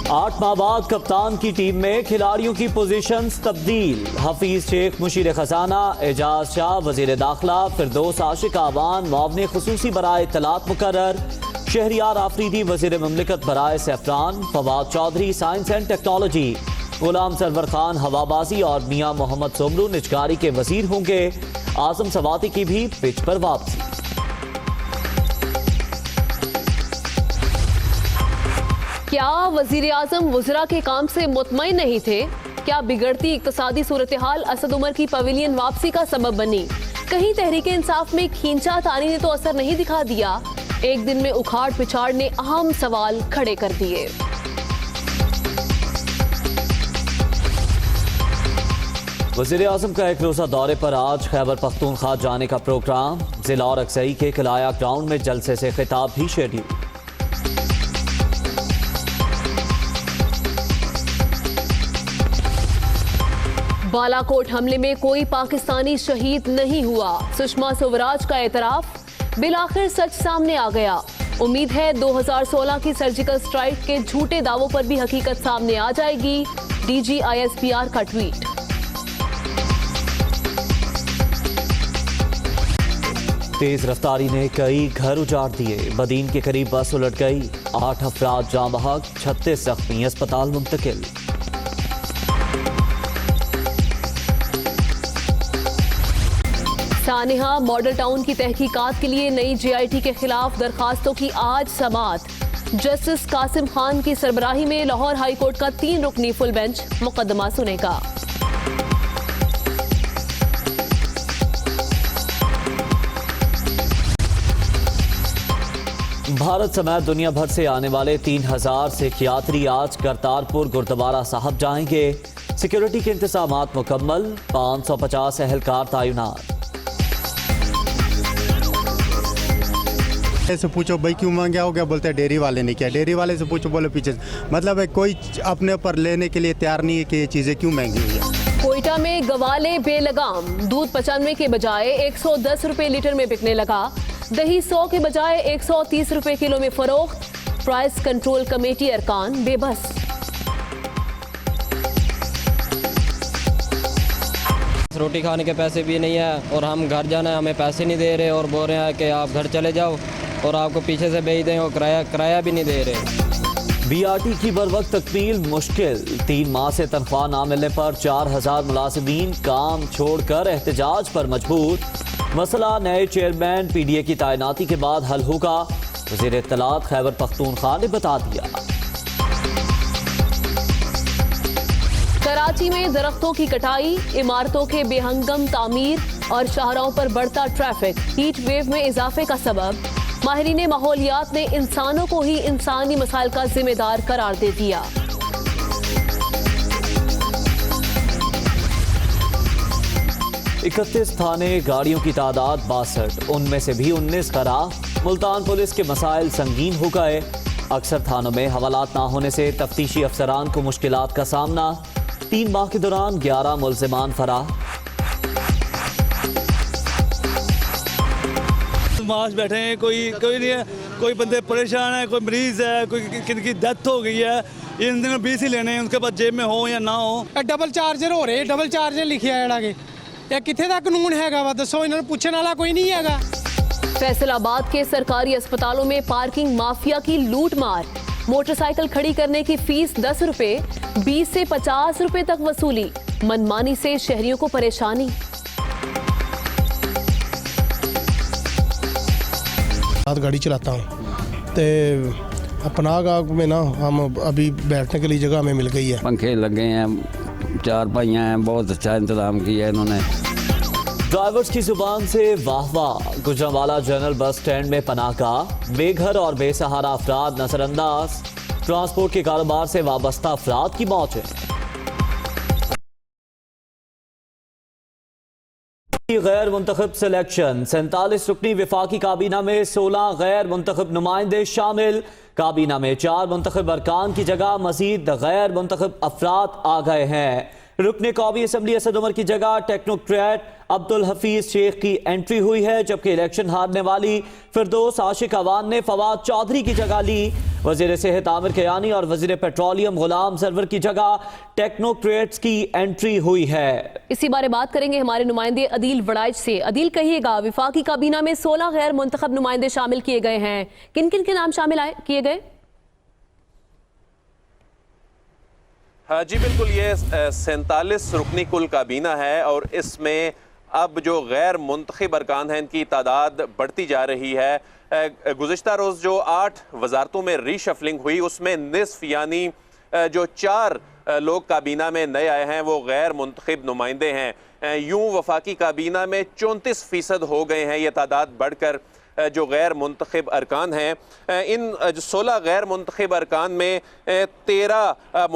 8 माह बाद कप्तान की टीम में खिलाड़ियों की पोजीशंस तब्दील। हफीज शेख मुशीर खजाना, एजाज शाह वजीर दाखिला, फिरदौस आशिक आवान मुआवने खुसूसी बराए इत्तलात मुकर्रर, शहरियार आफरीदी वजीर ममलिकत बराए सैफरान, Fawad Chaudhry science and technology, Ghulam Sarwar Khan हवाबाजी और मियां मोहम्मद सोमरू निजकारी के वजीर होंगे। आजम सवाती की भी पिच पर वापसी। क्या वजीर आजम वज़रा के काम से मुतमईन नहीं थे? क्या बिगड़ती इक्तसादी सूरत हाल असद उमर की पवेलियन वापसी का सबब बनी? कहीं तहरीक इंसाफ में खींचा तानी ने तो असर नहीं दिखा दिया? एक दिन में उखाड़ पिछाड़ ने अहम सवाल खड़े कर दिए। वज़ीर आज़म का एक रोज़ा दौरे पर आज खैबर पख्तूनख्वा जाने का प्रोग्राम। जिला और अक्सई के किलाया ग्राउंड में जलसे से खिताब भी शेड्यूल। बालाकोट हमले में कोई पाकिस्तानी शहीद नहीं हुआ, सुषमा स्वराज का एतराफ। बिलाखिर सच सामने आ गया। उम्मीद है 2016 की सर्जिकल स्ट्राइक के झूठे दावों पर भी हकीकत सामने आ जाएगी। डीजी ISPR का ट्वीट। तेज रफ्तारी ने कई घर उजाड़ दिए। बदीन के करीब बस उलट गई। 8 अफराद जाँ बहक, 36 जख्मी अस्पताल मुंतकिल। सानिहा मॉडल टाउन की तहकीकात के लिए नई JIT के खिलाफ दरखास्तों की आज समाअत। जस्टिस कासिम खान की सरबराही में लाहौर हाई कोर्ट का 3 रुकनी फुल बेंच मुकदमा सुनेगा। भारत समेत दुनिया भर से आने वाले 3000 सिख यात्री आज करतारपुर गुरुद्वारा साहब जाएंगे। सिक्योरिटी के इंतजामात मुकम्मल। 550 एहलकार तैनात। से पूछो भाई क्यों मांगा हो गया, बोलते हैं डेयरी वाले ने किया। डेयरी वाले से पूछो, बोले पीछे से। मतलब है कोई अपने ऊपर लेने के लिए तैयार नहीं है कि ये चीज़ें क्यों महंगी हुई है। कोयटा में गवाले बेलगाम। दूध 95 के बजाय 110 रुपए लीटर में बिकने लगा। दही 100 के बजाय 130 रुपए किलो में फरोख्त। प्राइस कंट्रोल कमेटी अरकान बेबस। रोटी खाने के पैसे भी नहीं है और हम घर जाना है, हमें पैसे नहीं दे रहे और बोल रहे हैं कि आप घर चले जाओ और आपको पीछे से भेज दें और किराया भी नहीं दे रहे। BRT की बरवक्त तकमील मुश्किल। 3 माह से तनख्वाह ना मिलने पर 4000 मुलाजिमीन काम छोड़कर एहतजाज पर मजबूर। मसला नए चेयरमैन PDA की तैनाती के बाद हल होगा, वज़ीर इत्तलात खैबर पख्तूनख्वा ने बता दिया। कराची में दरख्तों की कटाई, इमारतों के बेहंगम तामीर और शाहराहों पर बढ़ता ट्रैफिक हीट वेव में इजाफे का सबब। माहिरीन माहौलियात ने इंसानों को ही इंसानी मसाइल का जिम्मेदार करार दे दिया। 31 थाने, गाड़ियों की तादाद 62, उनमें से भी 19 खराब। मुल्तान पुलिस के मसाइल संगीन हो गए। अक्सर थानों में हवालात ना होने से तफ्तीशी अफसरान को मुश्किलात का सामना। 3 माह के दौरान 11 मुल्जिमान फरार। मास बैठे हैं, कोई नहीं है, कोई बंदे परेशान है, कोई मरीज है, कोई किनकी डेथ हो गई है। इन दिनों 20 ही लेने हैं, उनके पास जेब में हो या ना हो। डबल चार्जर हो रहे, डबल चार्जर लिखे है ये किथे दा कानून हैगा वा दसो, इन्होंने पूछने वाला कोई नहीं हैगा। फैसलाबाद के सरकारी अस्पतालों में पार्किंग माफिया की लूट मार। मोटरसाइकिल खड़ी करने की फीस 10 रुपए, 20 से 50 रुपए तक वसूली। मनमानी से शहरियों को परेशानी। गाड़ी चलाता हूँ तो अपना गाँव में ना हम अभी बैठने के लिए जगह हमें मिल गई है। पंखे लगे हैं, 4 पहिया हैं, बहुत अच्छा इंतजाम किया है इन्होंने। ड्राइवर्स की जुबान से वाह वाह। गुजरांवाला जनरल बस स्टैंड में पनाहगाह। बेघर और बेसहारा अफराद नजरअंदाज। ट्रांसपोर्ट के कारोबार से वाबस्ता अफराद की मौत है। गैर मुंतखब सिलेक्शन। 47 रुकनी विफाकी काबीना में 16 गैर मुंतखब नुमाइंदे शामिल। काबीना में 4 मुंतखब अरकान की जगह मजीद गैर मुंतखब अफराद आ गए हैं। रुकने कौमी असम्बली असद उमर की जगह टेक्नोक्रेट अब्दुल हफीज शेख की एंट्री हुई है, जबकि इलेक्शन हारने वाली फिरदौस आशिक अवान ने फवाद चौधरी की जगह ली। वजीर सेहत आमिर कियानी और वजीर पेट्रोलियम गुलाम सरवर की जगह टेक्नोक्रेट्स की एंट्री हुई है। इसी बारे बात करेंगे हमारे नुमाइंदे अदील वड़ाइच से। अदील, कहिएगा, विफाकी काबीना में 16 गैर मुंतखब नुमाइंदे शामिल किए गए हैं, किन किन के नाम शामिल किए गए? हाँ जी बिल्कुल, ये 47 रुकनी कुल काबीना है और इसमें अब जो गैर मुंतखब अरकान हैं इनकी तादाद बढ़ती जा रही है। गुज़िश्ता रोज़ जो 8 वजारतों में रीशफलिंग हुई उसमें निस्फ यानी जो 4 लोग काबीना में नए आए हैं वो गैर मुंतखब नुमाइंदे हैं। यूँ वफाकी काबीना में 34% हो गए हैं ये तादाद बढ़कर जो गैर मुंतखब अरकान हैं। इन 16 गैर मुंतखब अरकान में 13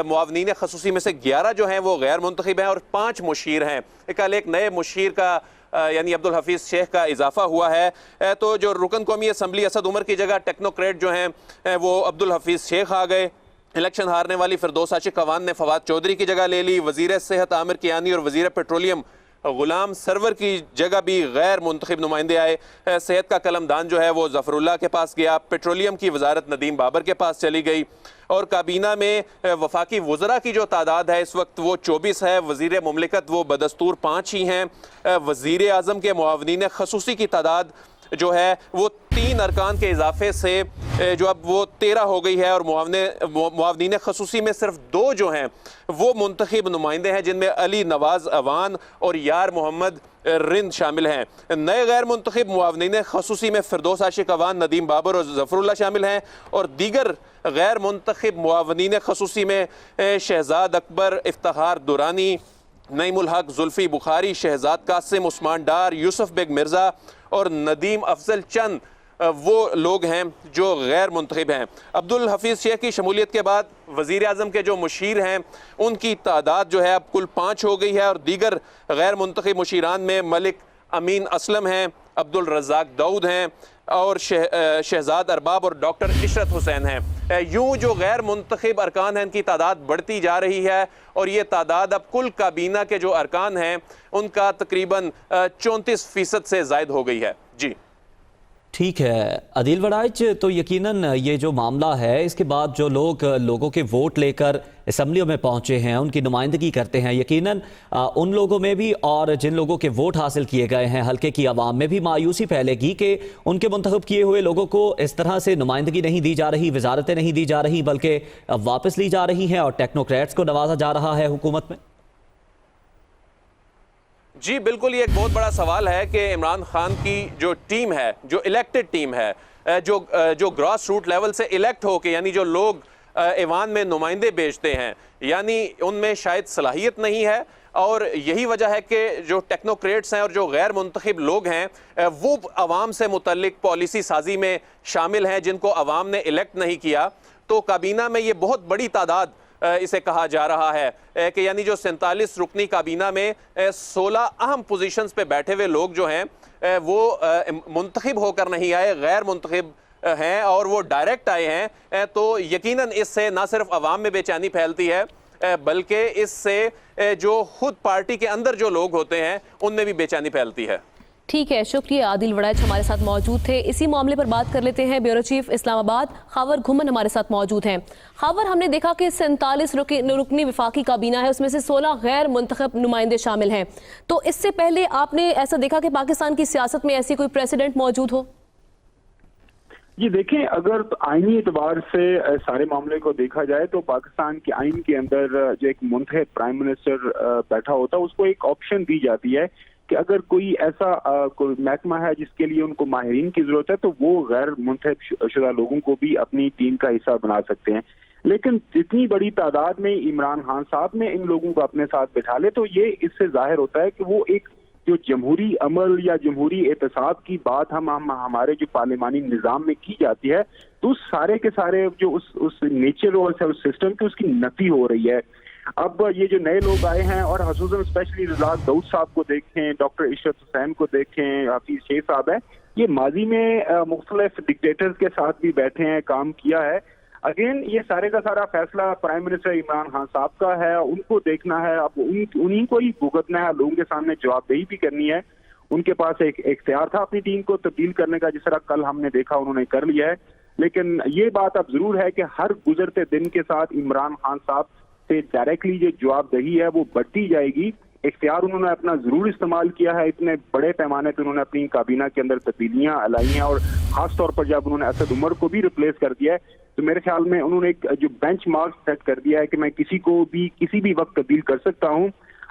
मुआवनीन खसूसी में से 11 जो हैं वो गैर मुंतखब हैं और 5 मुशीर हैं। कल एक नए मुशीर का यानी अब्दुल हफीज़ शेख का इजाफा हुआ है। तो जो रुकन कौमी असम्बली असद उमर की जगह टेक्नोक्रेट जो हैं वो अब्दुल हफीज़ शेख आ गए। इलेक्शन हारने वाली फिरदौस आशिक अवान ने फवाद चौधरी की जगह ले ली। वजीर सेहत आमिर कियानी और वजीर पेट्रोलियम गुलाम सरवर की जगह भी गैर मुंतखब नुमाइंदे आए। सेहत का कलमदान जो है वो ज़फ़रुल्लाह के पास गया। पेट्रोलियम की वजारत नदीम बाबर के पास चली गई और काबीना में वफाकी वज़रा की जो तादाद है इस वक्त वो 24 है। वज़ीर मुमलिकत वो बदस्तूर 5 ही हैं। वज़ीर आज़म के मुआवनीन खसूसी की तादाद जो है वो 3 अरकान के इजाफे से जो अब वो 13 हो गई है और मुआवनीन खसूसी में सिर्फ 2 जो हैं वो मुंतखब नुमाइंदे हैं जिनमें अली नवाज अवान और यार मोहम्मद रिंद शामिल हैं। नए गैर मुंतखब मुआवनीन खसूसी में फिरदौस आशिक अवान, नदीम बाबर और ज़फ़रुल्लाह शामिल हैं और दीगर गैर मुंतखब मुआवनीन खसूसी में शहजाद अकबर, इफ्तिखार दुरानी, नईमुल हक, जुल्फ़ी बुखारी, शहजाद कासिम, उस्मान डार, यूसुफ बेग मिर्ज़ा और नदीम अफजल चंद वो लोग हैं जो गैर मुंतखब हैं। अब्दुल हफीज़ शेख की शमूलियत के बाद वज़ीर आज़म के जो मुशीर हैं उनकी तादाद जो है अब कुल 5 हो गई है और दीगर गैर मुंतखब मुशीरान में मलिक अमीन असलम हैं, अब्दुल रज़ाक दाऊद हैं और शहजाद अरबाब और डॉक्टर इशरत हुसैन हैं। यूँ जो गैर मुंतखब अरकान हैं इनकी तादाद बढ़ती जा रही है और ये तादाद अब कुल काबीना के जो अरकान हैं उनका तकरीबन 34% से ज़ायद हो गई है। जी ठीक है अदील वड़ाइच, तो यकीनन ये जो मामला है इसके बाद जो लोगों के वोट लेकर असम्बलियों में पहुंचे हैं उनकी नुमाइंदगी करते हैं, यकीनन उन लोगों में भी और जिन लोगों के वोट हासिल किए गए हैं हल्के की आवाम में भी मायूसी फैलेगी कि उनके मुंतखब किए हुए लोगों को इस तरह से नुमाइंदगी नहीं दी जा रही, वजारतें नहीं दी जा रही बल्कि वापस ली जा रही हैं और टेक्नोक्रेट्स को नवाजा जा रहा है हुकूमत में। जी बिल्कुल, ये एक बहुत बड़ा सवाल है कि इमरान खान की जो टीम है, जो इलेक्टेड टीम है, जो ग्रास रूट लेवल से इलेक्ट होके यानी जो लोग ऐवान में नुमाइंदे भेजते हैं यानी उनमें शायद सलाहियत नहीं है और यही वजह है कि जो टेक्नोक्रेट्स हैं और जो गैर मुंतखब लोग हैं वो अवाम से मुतल्लिक पॉलिसी साजी में शामिल हैं जिनको अवाम ने इलेक्ट नहीं किया। तो काबीना में ये बहुत बड़ी तादाद इसे कहा जा रहा है कि यानी जो 47 रुकनी काबीना में 16 अहम पोजीशंस पे बैठे हुए लोग जो हैं वो मुंतखब होकर नहीं आए, गैर मुंतखब हैं और वो डायरेक्ट आए हैं। तो यकीनन इससे ना सिर्फ अवाम में बेचैनी फैलती है बल्कि इससे जो खुद पार्टी के अंदर जो लोग होते हैं उनमें भी बेचैनी फैलती है। ठीक है, शुक्रिया। आदिल वड़ाइच हमारे साथ मौजूद थे। इसी मामले पर बात कर लेते हैं, ब्यूरो चीफ इस्लामाबाद खावर घुमन हमारे साथ मौजूद हैं। खावर, हमने देखा कि 47 रुकनी वफाकी काबीना है, उसमें से 16 गैर मुंतखब नुमाइंदे शामिल हैं। तो इससे पहले आपने ऐसा देखा कि पाकिस्तान की सियासत में ऐसी कोई प्रेसिडेंट मौजूद हो? जी देखें, अगर तो आईनी एतबार से सारे मामले को देखा जाए तो पाकिस्तान के आइन के अंदर जो एक मुंतखब प्राइम मिनिस्टर बैठा होता है उसको एक ऑप्शन दी जाती है कि अगर कोई ऐसा कोई महकमा है जिसके लिए उनको माहिरीन की जरूरत है तो वो गैर मुंतखब शुदा लोगों को भी अपनी टीम का हिस्सा बना सकते हैं। लेकिन इतनी बड़ी तादाद में इमरान खान साहब ने इन लोगों को अपने साथ बैठा ले तो ये इससे जाहिर होता है कि वो एक जो जमहूरी अमल या जमहूरी एहतसाब की बात हम हमारे जो पार्लिमानी निज़ाम में की जाती है तो उस सारे के सारे जो उस नेचर और उस सिस्टम की उसकी नफी हो रही है। अब ये जो नए लोग आए हैं और खसूसन स्पेशली रज़ाक दाऊद साहब को देखें, डॉक्टर इशरत हुसैन को देखें, हफीज शेख साहब है, ये माजी में मुख्तलिफ डिक्टेटर्स के साथ भी बैठे हैं, काम किया है। अगेन ये सारे का सारा फैसला प्राइम मिनिस्टर इमरान खान साहब का है, उनको देखना है, अब उन्हीं को ही भुगतना है, लोगों के सामने जवाबदेही भी करनी है। उनके पास एक इख्तियार था अपनी टीम को तब्दील करने का, जिस तरह कल हमने देखा उन्होंने कर लिया है। लेकिन ये बात अब जरूर है कि हर गुजरते दिन के साथ इमरान खान साहब से डायरेक्टली जो जवाबदेही है वो बढ़ती जाएगी। इख्तियार उन्होंने अपना जरूर इस्तेमाल किया है, इतने बड़े पैमाने पर उन्होंने अपनी काबीना के अंदर तब्दीलियां लाई हैं और खासतौर पर जब उन्होंने असद उमर को भी रिप्लेस कर दिया है तो मेरे ख्याल में उन्होंने एक जो बेंच मार्क सेट कर दिया है कि मैं किसी को भी किसी भी वक्त तब्दील कर सकता हूं।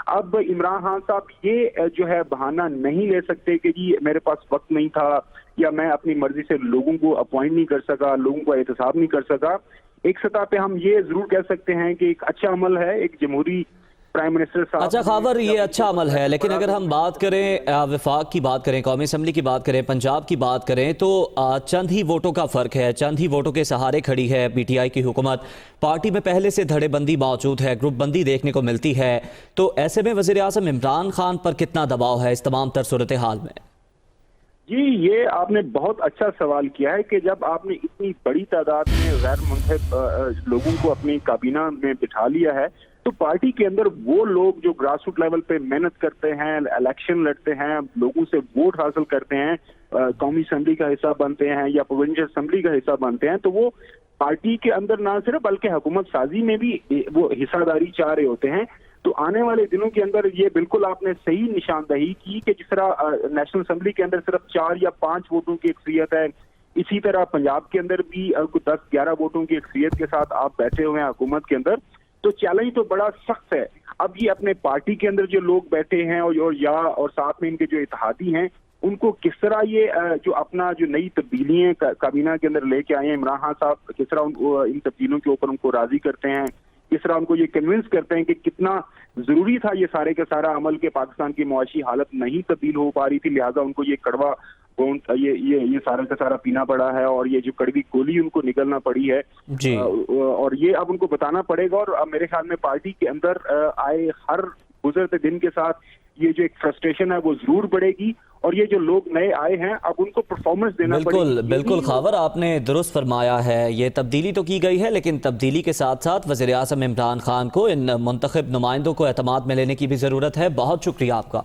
अब इमरान खान साहब ये जो है बहाना नहीं ले सकते कि जी मेरे पास वक्त नहीं था या मैं अपनी मर्जी से लोगों को अपॉइंट नहीं कर सका, लोगों को एहतसाब नहीं कर सका। एक सतह पे हम ये जरूर कह सकते हैं कि एक अच्छा अमल है, एक जमहूरी प्राइम मिनिस्टर साहब। अच्छा खावर, ये अच्छा अमल है, लेकिन अगर हम बात करें वफाक की बात करें, कौमी असम्बली की बात करें, पंजाब की बात करें तो चंद ही वोटों का फ़र्क है, चंद ही वोटों के सहारे खड़ी है PTI की हुकूमत। पार्टी में पहले से धड़ेबंदी मौजूद है, ग्रुप बंदी देखने को मिलती है, तो ऐसे में वज़ीर आज़म इमरान खान पर कितना दबाव है इस तमाम तर सूरत हाल में? जी, ये आपने बहुत अच्छा सवाल किया है कि जब आपने इतनी बड़ी तादाद में गैर मुंतखब लोगों को अपनी काबीना में बिठा लिया है तो पार्टी के अंदर वो लोग जो ग्रास रूट लेवल पे मेहनत करते हैं, इलेक्शन लड़ते हैं, लोगों से वोट हासिल करते हैं, कौमी असम्बली का हिस्सा बनते हैं या प्रोविंशियल असम्बली का हिस्सा बनते हैं, तो वो पार्टी के अंदर ना सिर्फ बल्कि हुकूमत साजी में भी वो हिस्सादारी चाह रहे होते हैं। तो आने वाले दिनों के अंदर ये बिल्कुल आपने सही निशानदही की कि जिस तरह नेशनल असम्बली के अंदर सिर्फ 4 या 5 वोटों की अक्सरियत है, इसी तरह पंजाब के अंदर भी 10-11 वोटों की अक्सरियत के साथ आप बैठे हुए हैं हुकूमत के अंदर। तो चैलेंज तो बड़ा सख्त है। अब ये अपने पार्टी के अंदर जो लोग बैठे हैं और साथ में इनके जो इत्तेहादी हैं उनको किस तरह ये जो अपना जो नई तब्दीलियां काबीना के अंदर लेके आए हैं इमरान खान साहब, किस तरह इन तब्दीलियों के ऊपर उनको राजी करते हैं, किस तरह उनको ये कन्विंस करते हैं कि कितना जरूरी था ये सारे का सारा अमल के पाकिस्तान की मुआशी हालत नहीं तब्दील हो पा रही थी, लिहाजा उनको ये कड़वा ये सारा का सारा पीना पड़ा है और ये जो कड़वी गोली उनको निकलना पड़ी है जी। और ये अब उनको बताना पड़ेगा। और मेरे ख्याल में पार्टी के अंदर आए हर गुजरते दिन के साथ ये जो एक फ्रस्ट्रेशन है वो जरूर बढ़ेगी और ये जो लोग नए आए हैं अब उनको परफॉर्मेंस देना पड़ेगा। बिल्कुल खावर, आपने दुरुस्त फरमाया है, ये तब्दीली तो की गई है लेकिन तब्दीली के साथ साथ वज़ीर आज़म इमरान खान को इन मुंतखब नुमाइंदों को एतमाद में लेने की भी ज़रूरत है। बहुत शुक्रिया आपका।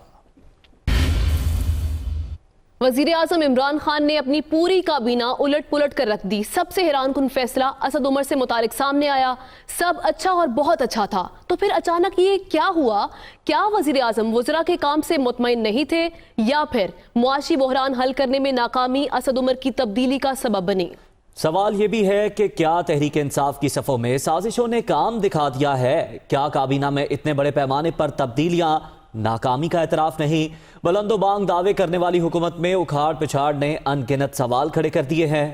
वजीर आजम इमरान खान ने अपनी पूरी काबीना उलट पुलट कर रख दी। सबसे हैरानकुन फैसला असद उमर से मुतालिक सामने आया। सब अच्छा और बहुत अच्छा था, तो फिर अचानक ये क्या हुआ? क्या वजीर आजम वज़रा के काम से मुतमईन नहीं थे या फिर मुआशी बहरान हल करने में नाकामी असद उमर की तब्दीली का सबब बनी? सवाल ये भी है कि क्या तहरीक इंसाफ की सफ़ों में साजिशों ने काम दिखा दिया है? क्या काबीना में इतने बड़े पैमाने पर तब्दीलियां नाकामी का एतराफ़ नहीं? बुलंदोबांग दावे करने वाली हुकूमत में उखाड़ पिछाड़ ने अनगिनत सवाल खड़े कर दिए हैं।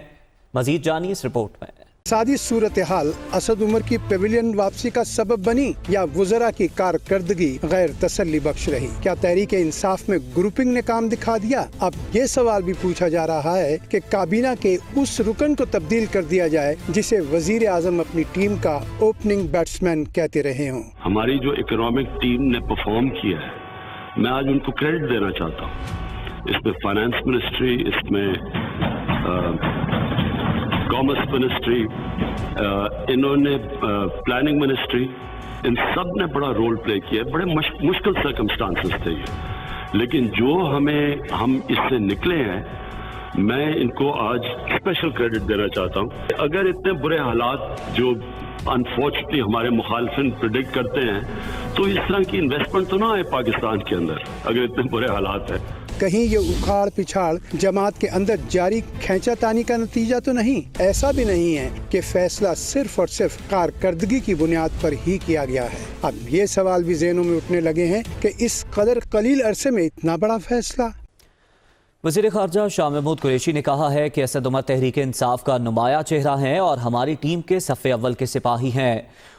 मजीद जानिए इस रिपोर्ट में। सादी सूरत हाल असद उमर की पेविलियन वापसी का सबब बनी या वज़रा की कारकर्दगी गैर तसल्ली बख्श रही? क्या तहरीक इंसाफ में ग्रुपिंग ने काम दिखा दिया? अब ये सवाल भी पूछा जा रहा है कि काबीना के उस रुकन को तब्दील कर दिया जाए जिसे वजीर आजम अपनी टीम का ओपनिंग बैट्समैन कहते रहे हों। हमारी जो इकोनॉमिक टीम ने परफॉर्म किया है, मैं आज उनको क्रेडिट देना चाहता हूँ। इसमें फाइनेंस मिनिस्ट्री, इसमें कॉमर्स मिनिस्ट्री, इन्होंने प्लानिंग मिनिस्ट्री, इन सब ने बड़ा रोल प्ले किया। बड़े मुश्किल सर्कमस्टांसेस थे ये, लेकिन जो हम इससे निकले हैं, मैं इनको आज स्पेशल क्रेडिट देना चाहता हूँ। अगर इतने बुरे हालात जो अनफॉर्चुनेटली हमारे मुखालिफिन प्रिडिक्ट करते हैं, तो इस तरह की इन्वेस्टमेंट तो ना आए पाकिस्तान के अंदर अगर इतने बुरे हालात हैं। कहीं ये उखाड़ पिछाड़ जमात के अंदर जारी खींचातानी का नतीजा तो नहीं? ऐसा भी नहीं है कि फैसला सिर्फ और सिर्फ कारकर्दगी की बुनियाद पर ही किया गया है। अब ये सवाल भी ज़हनों में उठने लगे हैं कि इस कदर कलील अरसे में इतना बड़ा फैसला। वज़ीर ख़ारजा शाह महमूद कुरैशी ने कहा है कि असद उमर तहरीक इंसाफ का नुमाया चेहरा है और हमारी टीम के सफ़े अव्वल के सिपाही हैं।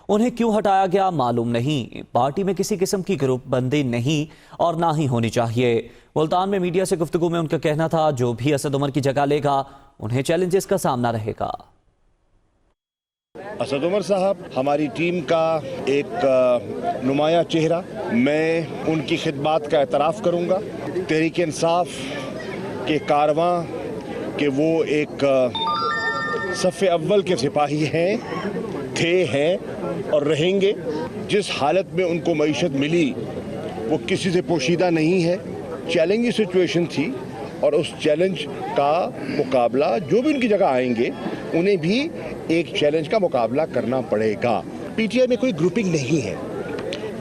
उन्हें क्यों हटाया गया मालूम नहीं। पार्टी में किसी किस्म की ग्रुप बंदी नहीं और ना ही होनी चाहिए। मुल्तान में मीडिया से गुफ्तगू में उनका कहना था, जो भी असद उमर की जगह लेगा उन्हें चैलेंजेस का सामना रहेगा। असद उमर साहब हमारी टीम का एक नुमाया चेहरा, मैं उनकी खिदमात का एतराफ़ करूँगा। तहरीक इंसाफ के कारवां के वो एक सफ़े अव्वल के सिपाही हैं और रहेंगे। जिस हालत में उनको मईशत मिली वो किसी से पोशीदा नहीं है। चैलेंजिंग सिचुएशन थी और उस चैलेंज का मुकाबला जो भी उनकी जगह आएंगे उन्हें भी एक चैलेंज का मुकाबला करना पड़ेगा। पीटीआई में कोई ग्रुपिंग नहीं है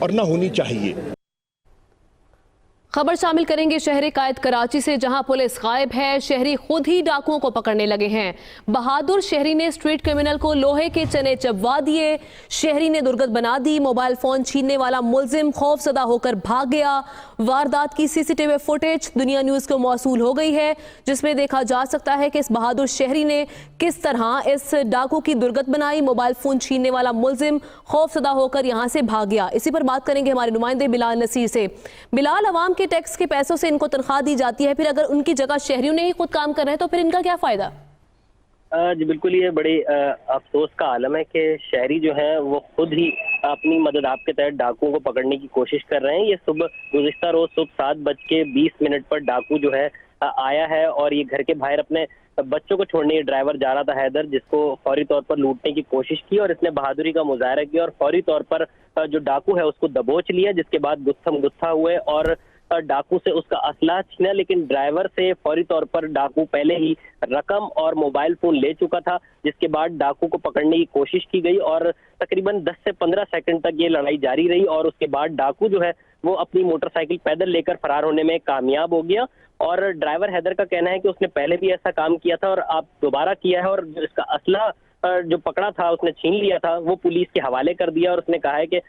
और ना होनी चाहिए। खबर शामिल करेंगे शहरी कायद कराची से, जहां पुलिस गायब है। शहरी खुद ही डाकुओं को पकड़ने लगे हैं। बहादुर शहरी ने स्ट्रीट क्रिमिनल को लोहे के चने चबवा दिए। शहरी ने दुर्गत बना दी। मोबाइल फोन छीनने वाला मुलजिम खौफजदा होकर भाग गया। वारदात की सीसीटीवी फुटेज दुनिया न्यूज को मौसूल हो गई है, जिसमें देखा जा सकता है कि इस बहादुर शहरी ने किस तरह इस डाकू की दुर्गत बनाई। मोबाइल फोन छीनने वाला मुलजिम खौफजदा होकर यहां से भाग गया। इसी पर बात करेंगे हमारे नुमाइंदे बिलाल नसीर से। बिलाल, अवाम के टैक्स के पैसों से इनको तनख्वाह दी जाती है, फिर अगर उनकी जगह शहरियों ने ही खुद काम कर रहे हैं तो फिर इनका क्या फायदा? जी बिल्कुल, ये बड़ी अफसोस का आलम है कि शहरी जो है वो खुद ही अपनी मदद आपके तहत डाकुओं को पकड़ने की कोशिश कर रहे हैं। ये गुज़िश्ता रोज सुबह 7:20 पर डाकू जो है आया है और ये घर के बाहर अपने बच्चों को छोड़ने ये ड्राइवर जा रहा था हैदर, जिसको फौरी तौर पर लूटने की कोशिश की और इसने बहादुरी का मुजाहरा किया और फौरी तौर पर जो डाकू है उसको दबोच लिया, जिसके बाद गुस्सा हुए और डाकू से उसका असला छीना। लेकिन ड्राइवर से फौरी तौर पर डाकू पहले ही रकम और मोबाइल फोन ले चुका था, जिसके बाद डाकू को पकड़ने की कोशिश की गई और तकरीबन 10 से 15 सेकंड तक ये लड़ाई जारी रही और उसके बाद डाकू जो है वो अपनी मोटरसाइकिल पैदल लेकर फरार होने में कामयाब हो गया। और ड्राइवर हैदर का कहना है कि उसने पहले भी ऐसा काम किया था और अब दोबारा किया है और इसका असला जो पकड़ा था उसने छीन लिया था, वो पुलिस के हवाले कर दिया और उसने कहा है कि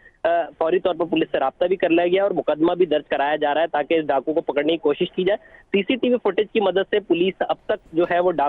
फौरी तौर पर पुलिस से राब्ता भी कर लिया गया और मुकदमा भी दर्ज कराया जा रहा है ताकि इस डाकू को पकड़ने की कोशिश की जाए। सीसीटीवी फुटेज की मदद से पुलिस अब तक जो है वो डाकू